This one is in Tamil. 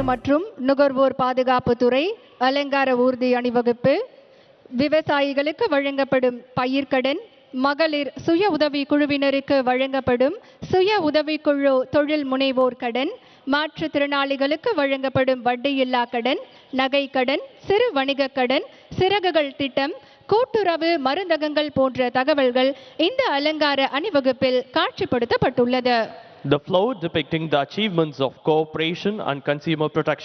மற்றும் நுகர்வோர் பாதுகாப்பு துறை அலங்கார ஊர்தி அணிவகுப்பு, விவசாயிகளுக்கு வழங்கப்படும் பயிர்க்கடன், மகளிர் சுய உதவி குழுவினருக்கு வழங்கப்படும் சுய உதவிக்குழு தொழில் முனைவோர் கடன், மாற்றுத்திறனாளிகளுக்கு வழங்கப்படும் வட்டியில்லா கடன், நகை கடன், சிறு வணிக கடன், சிறகுகள் திட்டம், கூட்டுறவு மருந்தகங்கள் போன்ற தகவல்கள் இந்த அலங்கார அணிவகுப்பில் காட்சிப்படுத்தப்பட்டுள்ளது. The floor depicting the achievements of cooperation and consumer protection